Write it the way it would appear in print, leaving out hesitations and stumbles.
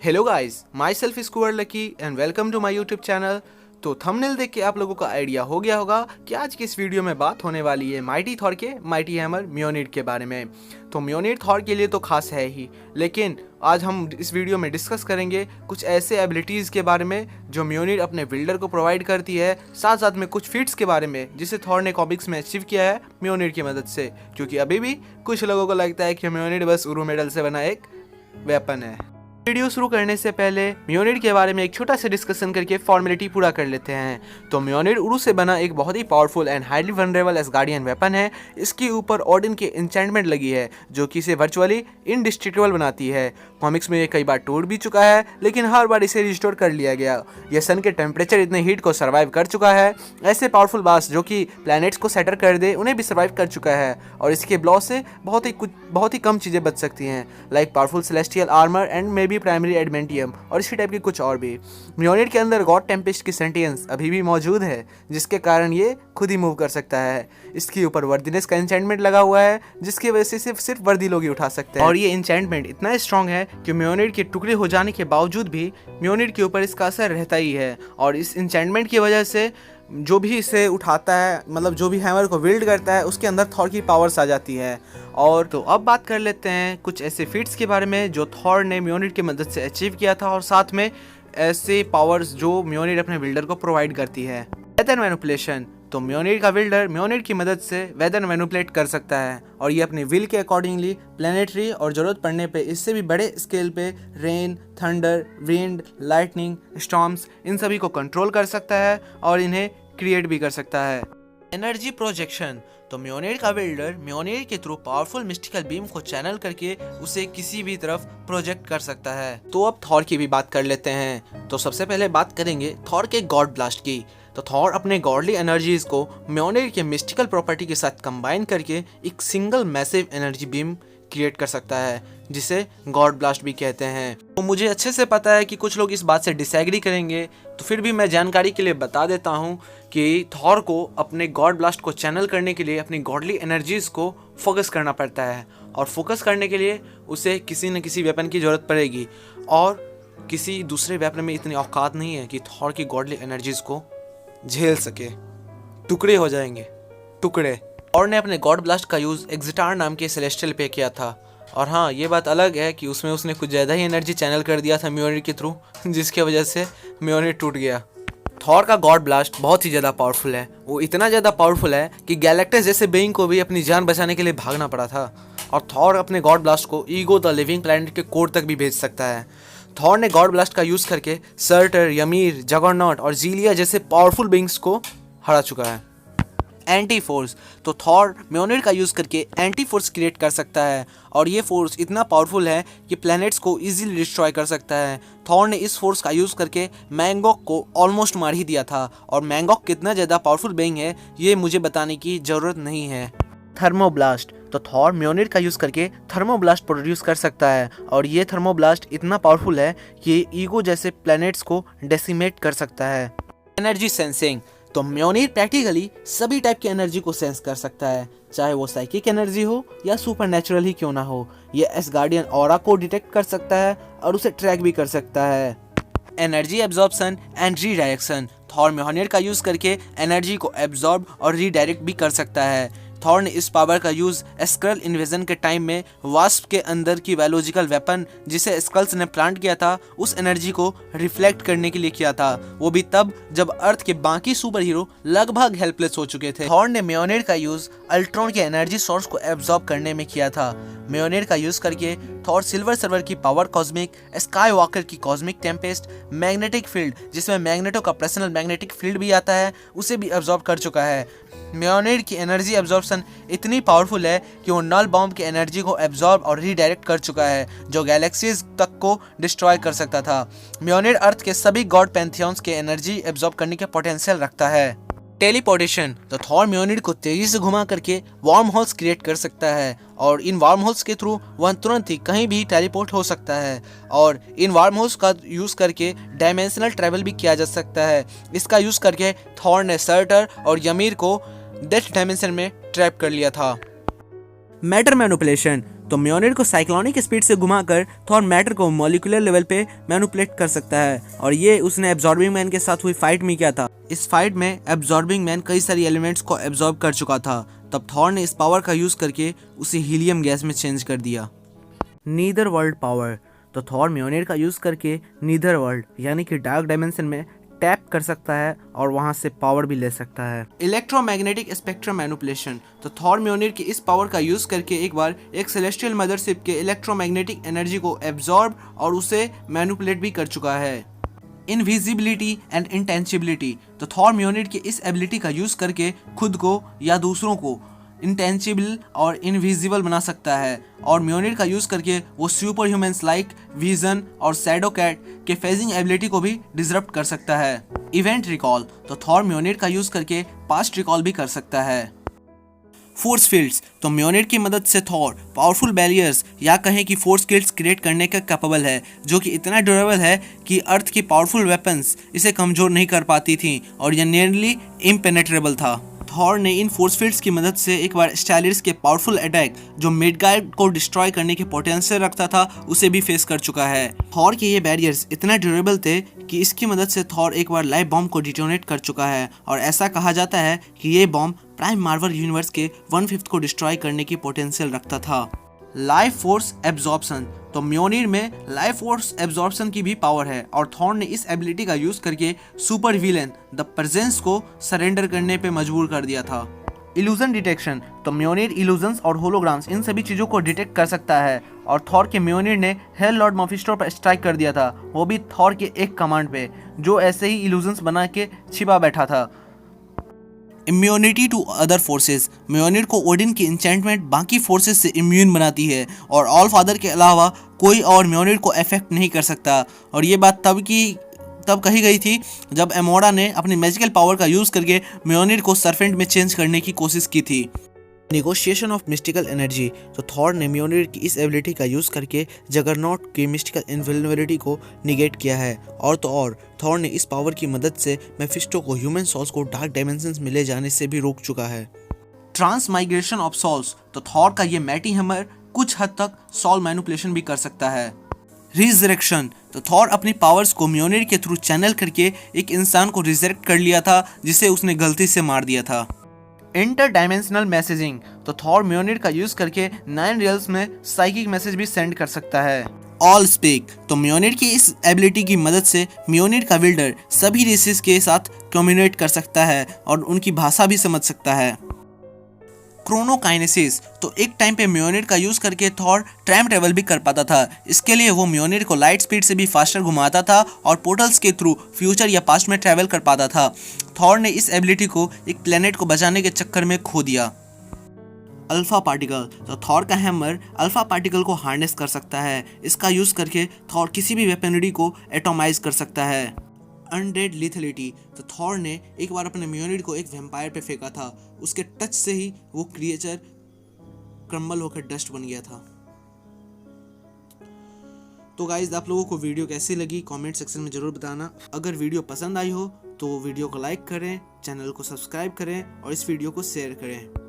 Hello guys, myself is Kuwar Lucky and welcome to my YouTube channel. तो thumbnail देख के आप लोगों को आइडिया हो गया होगा कि आज की इस वीडियो में बात होने वाली है माइटी थॉर के माइटी हैमर म्योनिड के बारे में। तो म्योनिड थॉर के लिए तो खास है ही, लेकिन आज हम इस वीडियो में डिस्कस करेंगे कुछ ऐसे एबिलिटीज़ के बारे में जो म्योनिड अपने बिल्डर को प्रोवाइड करती है, साथ साथ में कुछ फीट्स के बारे में जिसे थॉर ने कॉमिक्स में अचीव किया है म्योनिड की मदद से। क्योंकि अभी भी कुछ लोगों को लगता है कि म्योनिड बस उरू मेडल से बना एक वेपन है। वीडियो शुरू करने से पहले म्योनिड के बारे में एक छोटा सा डिस्कशन करके फॉर्मेलिटी पूरा कर लेते हैं। तो म्योनिड उरू से बना एक बहुत ही powerful and highly vulnerable Asgardian weapon है। इसके ऊपर ओडिन की एन्चेंटमेंट लगी है जो कि इसे वर्चुअली इनडिस्ट्रक्टिबल बनाती है। कॉमिक्स में ये कई बार टूट भी चुका है, लेकिन हर बार इसे रिस्टोर कर लिया गया। यह सन के टेम्परेचर इतने हीट को सर्वाइव कर चुका है। ऐसे पावरफुल बास जो कि प्लैनेट्स को सेटर कर दे उन्हें भी सर्वाइव कर चुका है। और इसके ब्लॉ से बहुत ही कम चीज़ें बच सकती हैं, like powerful celestial armour and may be primary adamantium और इसी टाइप के कुछ और भी। म्योनिड के अंदर गॉड टेम्पेस्ट की सेंटियंस अभी भी मौजूद है, जिसके कारण ये खुद ही मूव कर सकता है। इसके ऊपर वर्दीनेस का एन्चेंटमेंट लगा हुआ है, जिसकी वजह से सिर्फ वर्दी लोग ही उठा सकते हैं। और ये एन्चेंटमेंट इतना स्ट्रॉन्ग है कि म्योनिड के टुकड़े हो जाने के बावजूद भी म्योनिड के ऊपर इसका असर रहता ही है। और इस एन्चेंटमेंट की वजह से जो भी इसे उठाता है, मतलब जो भी हैमर को विल्ड करता है, उसके अंदर थॉर की पावर्स आ जाती है। और तो अब बात कर लेते हैं कुछ ऐसे फीट्स के बारे में जो थॉर ने म्योनिड की मदद से अचीव किया था, और साथ में ऐसे पावर्स जो म्योनिड अपने बिल्डर को प्रोवाइड करती है। Weather manipulation. तो म्योनिड का बिल्डर म्योनिड की मदद से वेदर मैनिपुलेट कर सकता है, और ये अपने विल के अकॉर्डिंगली प्लैनेटरी और ज़रूरत पड़ने पे इससे भी बड़े स्केल पे rain, thunder, wind, lightning, storms, इन सभी को कंट्रोल कर सकता है और इन्हें क्रिएट भी कर सकता है। Energy projection. तो म्योनिड का बिल्डर म्योनिड के थ्रू पावरफुल मिस्टिकल बीम को चैनल करके उसे किसी भी तरफ प्रोजेक्ट कर सकता है। तो अब थॉर की भी बात कर लेते हैं। तो सबसे पहले बात करेंगे थॉर के गॉड ब्लास्ट की। तो थॉर अपने गॉडली एनर्जीज को म्योनिड के मिस्टिकल प्रॉपर्टी के साथ कंबाइन करके एक single massive energy beam create कर सकता है, जिसे गॉड ब्लास्ट भी कहते हैं। तो मुझे अच्छे से पता है कि कुछ लोग इस बात से डिसएग्री करेंगे, तो फिर भी मैं जानकारी के लिए बता देता हूँ कि थॉर को अपने गॉड ब्लास्ट को चैनल करने के लिए अपनी गॉडली एनर्जीज को फोकस करना पड़ता है, और फोकस करने के लिए उसे किसी न किसी वेपन की जरूरत पड़ेगी, और किसी दूसरे वेपन में इतनी औकात नहीं है कि थॉर की गॉडली एनर्जीज को झेल सके। टुकड़े हो जाएंगे, टुकड़े। थॉर ने अपने गॉड ब्लास्ट का यूज़ एग्जिटार नाम के सेलेस्टियल पे किया था। और हाँ, ये बात अलग है कि उसमें उसने कुछ ज़्यादा ही एनर्जी चैनल कर दिया था म्योनिड के थ्रू, जिसकी वजह से म्योनिड टूट गया। थॉर का गॉड ब्लास्ट बहुत ही ज़्यादा पावरफुल है। वो इतना ज़्यादा पावरफुल है कि गैलेक्टस जैसे बीइंग को भी अपनी जान बचाने के लिए भागना पड़ा था। और थॉर अपने गॉड ब्लास्ट को ईगो द लिविंग प्लैनेट के कोर तक भी भेज सकता है। थॉर ने गॉड ब्लास्ट का यूज़ करके सर्टर, यमीर, जगरनॉट और जीलिया जैसे पावरफुल बीइंग्स को हरा चुका है। Anti force. तो थॉर म्योनिड का यूज़ करके एंटी फोर्स क्रिएट कर सकता है, और ये फोर्स इतना पावरफुल है कि प्लैनेट्स को इजीली डिस्ट्रॉय कर सकता है। थॉर ने इस फोर्स का यूज़ करके मैंगॉक को ऑलमोस्ट मार ही दिया था, और मैंगॉक कितना ज़्यादा पावरफुल बीइंग है ये मुझे बताने की ज़रूरत नहीं है। थर्मोब्लास्ट। तो थॉर म्योनिड का यूज़ करके थर्मोब्लास्ट प्रोड्यूस कर सकता है, और ये थर्मोब्लास्ट इतना पावरफुल है कि ईगो जैसे प्लैनेट्स को डेसिमेट कर सकता है। Energy sensing. तो म्योनिड प्रैक्टिकली सभी टाइप की एनर्जी को सेंस कर सकता है, चाहे वो साइकिक एनर्जी हो या सुपरनैचुरल ही क्यों ना हो। ये एसगार्डियन ऑरा को डिटेक्ट कर सकता है और उसे ट्रैक भी कर सकता है। Energy absorption and redirection. Thor म्योनिड का यूज़ करके एनर्जी को एब्जॉर्ब और रीडायरेक्ट भी कर सकता है। थॉर ने इस पावर का यूज़ स्क्रल इन्वेजन के टाइम में वास्प के अंदर की बायोलॉजिकल वेपन जिसे स्कल्स ने प्लांट किया था, उस एनर्जी को रिफ्लेक्ट करने के लिए किया था, वो भी तब जब अर्थ के बाकी सुपर हीरो लगभग हेल्पलेस हो चुके थे। थॉर ने म्योनिड का यूज़ अल्ट्रॉन के एनर्जी सोर्स को एब्जॉर्ब करने में किया था। म्योनिड का यूज़ करके थॉर सिल्वर सर्वर की पावर कॉस्मिक, स्काई वॉकर की कॉस्मिक टेम्पेस्ट, मैग्नेटिक फील्ड जिसमें मैग्नेटो का पर्सनल मैग्नेटिक फील्ड भी आता है, उसे भी एब्जॉर्ब कर चुका है। म्योनिड की एनर्जी एब्जॉर्प्शन इतनी पावरफुल है कि वो नल बॉम्ब की एनर्जी को एब्जॉर्ब और रीडायरेक्ट कर चुका है, जो गैलेक्सीज तक को डिस्ट्रॉय कर सकता था। म्योनिड अर्थ के सभी गॉड पैंथियंस के एनर्जी एब्जॉर्ब करने के पोटेंशियल रखता है। टेलीपोर्टेशन। तो थॉर म्योनिड को तेजी से घुमा करके वार्म होल्स क्रिएट कर सकता है, और इन वार्म होल्स के थ्रू वह तुरंत ही कहीं भी टेलीपोर्ट हो सकता है, और इन वार्म होल्स का यूज़ करके डायमेंशनल ट्रैवल भी किया जा सकता है। इसका यूज़ करके थॉर ने सर्टर और यमीर को डेथ डायमेंशन में ट्रैप कर लिया था। Matter manipulation. तो म्योनिर को साइक्लोनिक स्पीड से घुमाकर थॉर मैटर को मॉलिक्यूलर लेवल पे मैनिपुलेट कर सकता है, और ये उसने एब्जॉर्बिंग मैन के साथ हुई फाइट में किया था। इस फाइट में एब्जॉर्बिंग मैन कई सारी एलिमेंट्स को एब्जॉर्ब कर चुका था, तब थॉर ने इस पावर का यूज करके उसे हीलियम गैस में चेंज कर दिया। नीदर वर्ल्ड पावर, तो थॉर म्योनिर का यूज करके नीदर वर्ल्ड यानी कि डार्क डायमेंशन में टैप कर सकता है और वहां से पावर भी ले सकता है। इलेक्ट्रोमैग्नेटिक स्पेक्ट्रम मैनिपुलेशन, तो थॉर म्योनिर की इस पावर का यूज करके एक बार एक सेलेस्टियल मदरशिप के इलेक्ट्रोमैग्नेटिक एनर्जी को एब्जॉर्ब और उसे मैनिपुलेट भी कर चुका है। इनविजिबिलिटी एंड इंटेंसिबिलिटी, तो थॉर म्योनिर की इस एबिलिटी का यूज करके खुद को या दूसरों को इंटेंसिबल और इनविजिबल बना सकता है, और म्योनिर का यूज करके वो सुपर ह्यूमंस लाइक विजन और शैडो कैट के फेजिंग एबिलिटी को भी डिसरप्ट कर सकता है। इवेंट रिकॉल, तो थॉर म्योनिर का यूज करके पास्ट रिकॉल भी कर सकता है। फोर्स फील्ड्स, तो म्योनिर की मदद से थॉर पावरफुल बैरियर्स या कहें कि फोर्स फील्ड्स क्रिएट करने का कैपेबल है, जो कि इतना ड्यूरेबल है कि अर्थ की पावरफुल वेपन्स इसे कमजोर नहीं कर पाती थी, और यह नियरली इम्पेनेट्रेबल था। थॉर ने इन फोर्स फील्ड्स की मदद से एक बार स्टाइलिस के पावरफुल अटैक जो मिडगार्ड को डिस्ट्रॉय करने के पोटेंशियल रखता था उसे भी फेस कर चुका है। थॉर के ये बैरियर्स इतना ड्यूरेबल थे कि इसकी मदद से थॉर एक बार लाइव बॉम्ब को डिटोनेट कर चुका है, और ऐसा कहा जाता है कि ये बॉम्ब प्राइम मार्वल यूनिवर्स के 1/5 को डिस्ट्रॉय करने की पोटेंशियल रखता था। लाइफ फोर्स एब्जॉर्प्शन, तो म्योनिर में लाइफ फोर्स एब्जॉर्प्शन की भी पावर है, और थॉर ने इस एबिलिटी का यूज करके सुपर विलेन द प्रेजेंस को सरेंडर करने पे मजबूर कर दिया था। इल्यूजन डिटेक्शन, तो म्योनिर इल्यूजन्स और होलोग्राम्स इन सभी चीजों को डिटेक्ट कर सकता है, और थॉर के म्योनिर ने हेल लॉर्ड मॉफिस्टो पर स्ट्राइक कर दिया था, वो भी थॉर के एक कमांड पे, जो ऐसे ही इल्यूजन्स बना के छिपा बैठा था। इम्यूनिटी टू अदर फोर्सेस, म्योनिर को ओडिन की इंचेंटमेंट बाकी फोर्सेस से इम्यून बनाती है, और ऑल फादर के अलावा कोई और म्योनिर को अफेक्ट नहीं कर सकता, और ये बात तब कही गई थी जब एमोरा ने अपनी मैजिकल पावर का यूज करके म्योनिर को सर्फेंट में चेंज करने की कोशिश की थी। नेगोशिएशन ऑफ मिस्टिकल एनर्जी, तो थॉर ने म्योनिर की इस एबिलिटी का यूज करके जगरनॉट की मिस्टिकल इनविजिबिलिटी को निगेट किया है, और थॉर ने इस पावर की मदद से मेफिस्टो को ह्यूमन सोल्स को डार्क डायमेंशंस में ले जाने से भी रोक चुका है। ट्रांसमाइग्रेशन ऑफ सोल्स, तो थॉर का ये मैटी हैमर कुछ हद तक सोल मैनिपुलेशन भी कर सकता है। रिजरेक्शन, तो थॉर अपनी पावर्स को म्योनिर के थ्रू चैनल करके एक इंसान को रिजरेक्ट कर लिया था जिसे उसने गलती से मार दिया था। इंटर डायमेंशनल मैसेजिंग, तो थॉर म्योनिर का यूज करके 9 रियल्स में साइकिक मैसेज भी सेंड कर सकता है। ऑल स्पीक, तो म्योनिर की इस एबिलिटी की मदद से म्योनिर का विल्डर सभी रेसेस के साथ कम्युनिकेट कर सकता है और उनकी भाषा भी समझ सकता है। क्रोनोकाइनेसिस, तो एक टाइम पे म्योनिर का यूज करके थॉर टाइम ट्रेवल भी कर पाता था। इसके लिए वो म्योनिर को लाइट स्पीड से भी फास्टर घुमाता था और पोर्टल्स के थ्रू फ्यूचर या पास्ट में ट्रेवल कर पाता था। थॉर ने इस एबिलिटी को एक प्लेनेट को बचाने के चक्कर में खो दिया। अल्फा पार्टिकल, तो थॉर का हैमर अल्फा पार्टिकल को हार्नेस कर सकता है। इसका यूज करके थॉर किसी भी वेपनरी को एटोमाइज कर सकता है। अनडेड लिथलिटी, तो थॉर ने एक बार अपने म्योनिर को एक वैम्पायर पे फेंका था, उसके टच से ही वो क्रिएचर क्रम्बल होकर डस्ट बन गया था। तो गाइज, आप लोगों को वीडियो कैसी लगी कमेंट सेक्शन में जरूर बताना। अगर वीडियो पसंद आई हो तो वीडियो को लाइक करें, चैनल को सब्सक्राइब करें और इस वीडियो को शेयर करें।